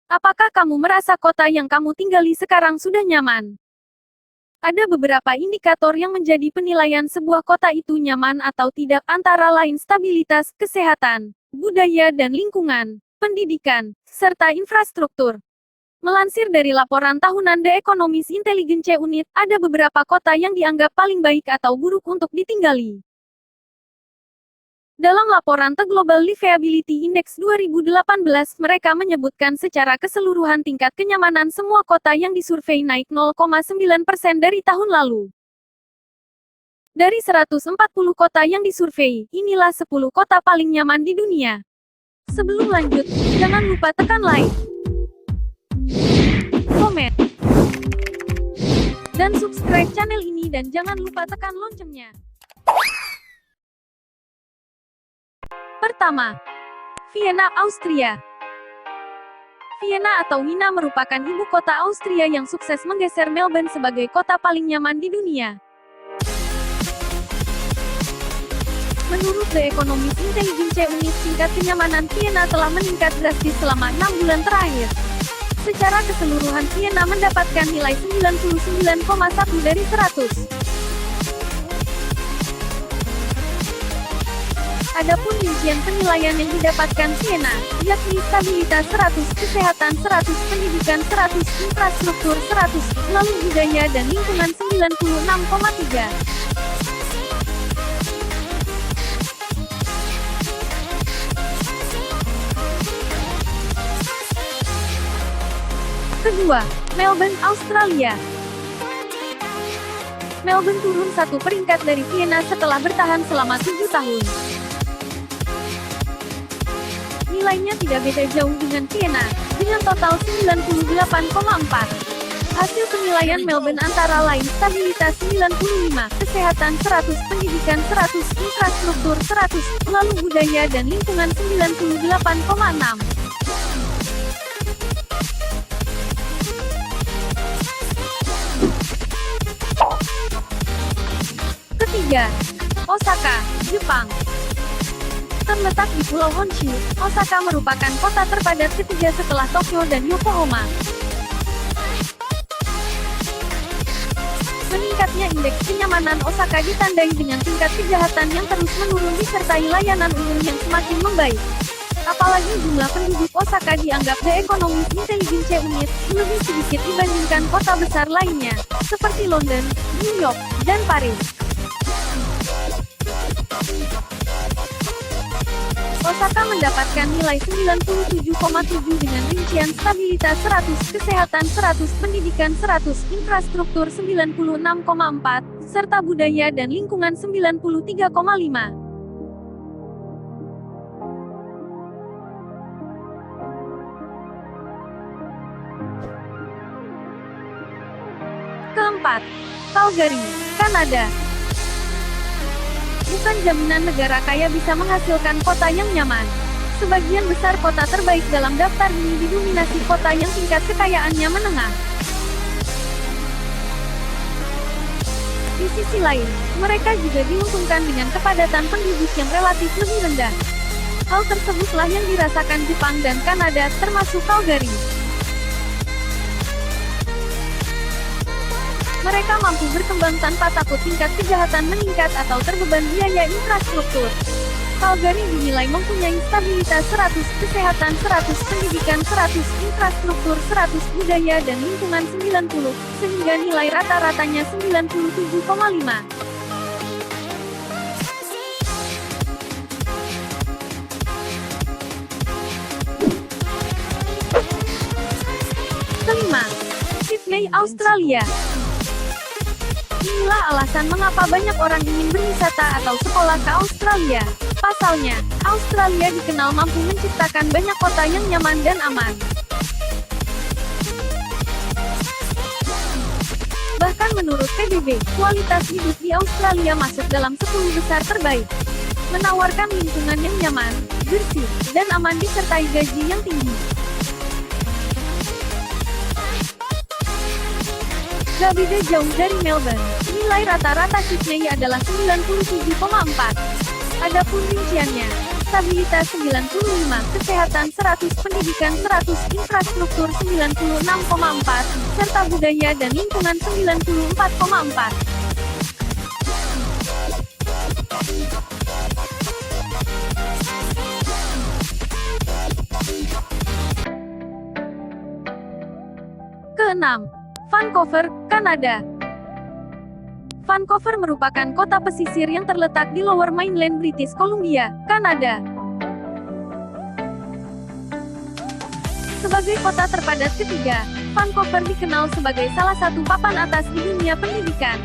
Apakah kamu merasa kota yang kamu tinggali sekarang sudah nyaman? Ada beberapa indikator yang menjadi penilaian sebuah kota itu nyaman atau tidak, antara lain stabilitas, kesehatan, budaya dan lingkungan, pendidikan, serta infrastruktur. Melansir dari laporan tahunan The Economist Intelligence Unit, ada beberapa kota yang dianggap paling baik atau buruk untuk ditinggali. Dalam laporan The Global Livability Index 2018, mereka menyebutkan secara keseluruhan tingkat kenyamanan semua kota yang disurvei naik 0,9% dari tahun lalu. Dari 140 kota yang disurvei, inilah 10 kota paling nyaman di dunia. Sebelum lanjut, jangan lupa tekan like, komen, dan subscribe channel ini dan jangan lupa tekan loncengnya. Pertama, Vienna, Austria. Vienna atau Wina merupakan ibu kota Austria yang sukses menggeser Melbourne sebagai kota paling nyaman di dunia. Menurut The Economist Intelligence Unit, tingkat kenyamanan Vienna telah meningkat drastis selama 6 bulan terakhir. Secara keseluruhan Vienna mendapatkan nilai 99,1 dari 100. Adapun rincian penilaian yang didapatkan Vienna, yakni stabilitas 100, kesehatan 100, pendidikan 100, infrastruktur 100, lalu budaya dan lingkungan 96,3. Kedua, Melbourne, Australia. Melbourne turun satu peringkat dari Vienna setelah bertahan selama 7 tahun. Nilainya tidak beda jauh dengan Vienna, dengan total 98,4. Hasil penilaian Melbourne antara lain stabilitas 95, kesehatan 100, pendidikan 100, infrastruktur 100, lalu budaya dan lingkungan 98,6. Ketiga, Osaka, Jepang. Terletak di Pulau Honshu, Osaka merupakan kota terpadat ketiga setelah Tokyo dan Yokohama. Meningkatnya indeks kenyamanan Osaka ditandai dengan tingkat kejahatan yang terus menurun disertai layanan umum yang semakin membaik. Apalagi jumlah penduduk Osaka dianggap The Economist Intelligence Unit lebih sedikit dibandingkan kota besar lainnya, seperti London, New York, dan Paris. Osaka mendapatkan nilai 97,7 dengan rincian stabilitas 100, kesehatan 100, pendidikan 100, infrastruktur 96,4, serta budaya dan lingkungan 93,5. Keempat, Calgary, Kanada. Bukan jaminan negara kaya bisa menghasilkan kota yang nyaman. Sebagian besar kota terbaik dalam daftar ini didominasi kota yang tingkat kekayaannya menengah. Di sisi lain, mereka juga diuntungkan dengan kepadatan penduduk yang relatif lebih rendah. Hal tersebutlah yang dirasakan Jepang dan Kanada, termasuk Calgary. Mereka mampu berkembang tanpa takut tingkat kejahatan meningkat atau terbeban biaya infrastruktur. Calgary dinilai mempunyai stabilitas 100, kesehatan 100, pendidikan 100, infrastruktur 100, budaya dan lingkungan 90, sehingga nilai rata-ratanya 97,5. Kelima, Sydney, Australia. Inilah alasan mengapa banyak orang ingin berwisata atau sekolah ke Australia. Pasalnya, Australia dikenal mampu menciptakan banyak kota yang nyaman dan aman. Bahkan menurut PBB, kualitas hidup di Australia masuk dalam 10 besar terbaik. Menawarkan lingkungan yang nyaman, bersih, dan aman disertai gaji yang tinggi. Gak beda jauh dari Melbourne, nilai rata-rata Sydney adalah 97,4. Adapun rinciannya, stabilitas 95, kesehatan 100, pendidikan 100, infrastruktur 96,4, serta budaya dan lingkungan 94,4. Keenam, Vancouver, Kanada. Vancouver merupakan kota pesisir yang terletak di Lower Mainland British Columbia, Kanada. Sebagai kota terpadat ketiga, Vancouver dikenal sebagai salah satu papan atas di dunia pendidikan.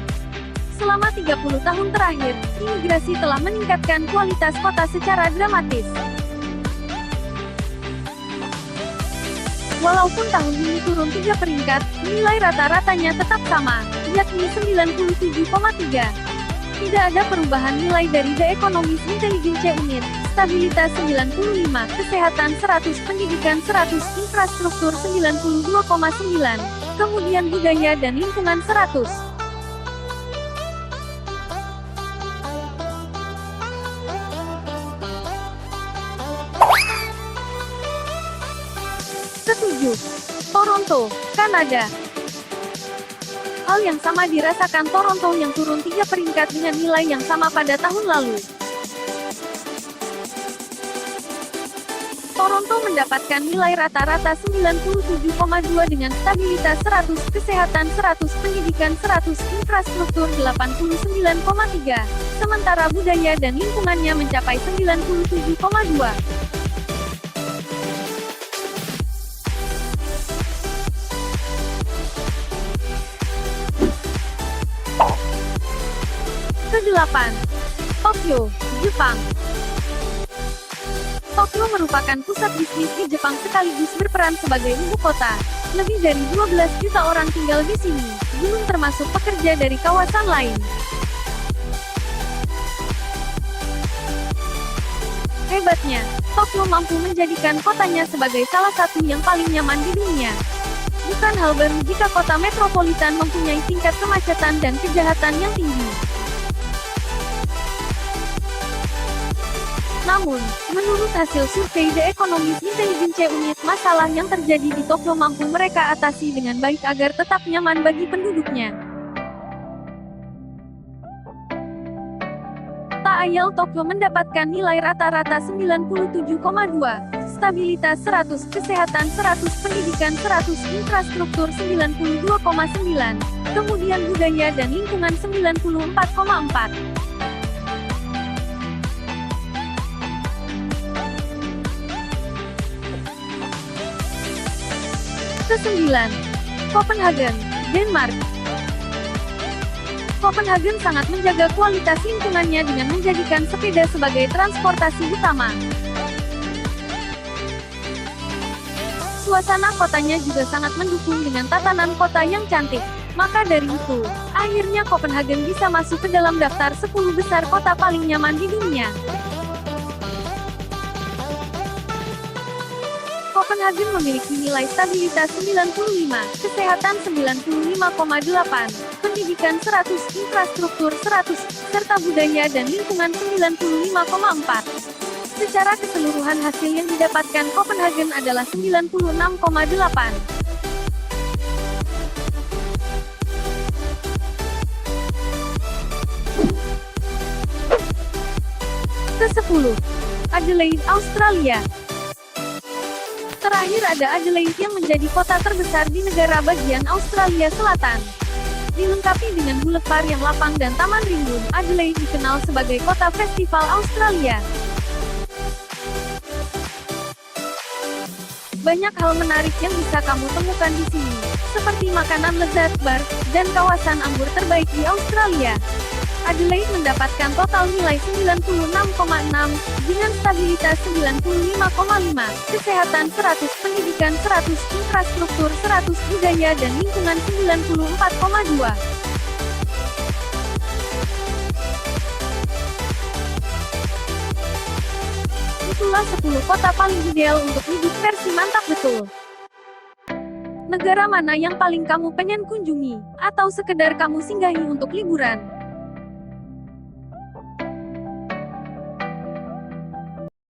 Selama 30 tahun terakhir, imigrasi telah meningkatkan kualitas kota secara dramatis. Walaupun tahun ini turun 3 peringkat, nilai rata-ratanya tetap sama, yakni 97,3. Tidak ada perubahan nilai dari The Economist Intelligence Unit, stabilitas 95, kesehatan 100, pendidikan 100, infrastruktur 92,9, kemudian budaya dan lingkungan 100. Ketujuh, Toronto, Kanada. Hal yang sama dirasakan Toronto yang turun 3 peringkat dengan nilai yang sama pada tahun lalu. Toronto mendapatkan nilai rata-rata 97,2 dengan stabilitas 100, kesehatan 100, pendidikan 100, infrastruktur 89,3, sementara budaya dan lingkungannya mencapai 97,2. Kedelapan, Tokyo, Jepang. Tokyo merupakan pusat bisnis di Jepang sekaligus berperan sebagai ibu kota. Lebih dari 12 juta orang tinggal di sini, belum termasuk pekerja dari kawasan lain. Hebatnya, Tokyo mampu menjadikan kotanya sebagai salah satu yang paling nyaman di dunia. Bukan hal baru jika kota metropolitan mempunyai tingkat kemacetan dan kejahatan yang tinggi. Namun, menurut hasil survei The Economist Intelligence Unit, masalah yang terjadi di Tokyo mampu mereka atasi dengan baik agar tetap nyaman bagi penduduknya. Tak ayal Tokyo mendapatkan nilai rata-rata 97,2, stabilitas 100, kesehatan 100, pendidikan 100, infrastruktur 92,9, kemudian budaya dan lingkungan 94,4. Kesembilan, Copenhagen, Denmark. Copenhagen sangat menjaga kualitas lingkungannya dengan menjadikan sepeda sebagai transportasi utama. Suasana kotanya juga sangat mendukung dengan tatanan kota yang cantik. Maka dari itu, akhirnya Copenhagen bisa masuk ke dalam daftar 10 besar kota paling nyaman di dunia. Copenhagen memiliki nilai stabilitas 95, kesehatan 95,8, pendidikan 100, infrastruktur 100, serta budaya dan lingkungan 95,4. Secara keseluruhan hasil yang didapatkan Copenhagen adalah 96,8. Ke-10, Adelaide, Australia. Terakhir ada Adelaide yang menjadi kota terbesar di negara bagian Australia Selatan. Dilengkapi dengan boulevard yang lapang dan taman rimbun, Adelaide dikenal sebagai kota festival Australia. Banyak hal menarik yang bisa kamu temukan di sini, seperti makanan lezat, bar, dan kawasan anggur terbaik di Australia. Adelaide mendapatkan total nilai 96,6, dengan stabilitas 95,5, kesehatan 100, pendidikan 100, infrastruktur 100, budaya dan lingkungan 94,2. Itulah 10 kota paling ideal untuk hidup versi mantap betul. Negara mana yang paling kamu pengen kunjungi, atau sekedar kamu singgahi untuk liburan?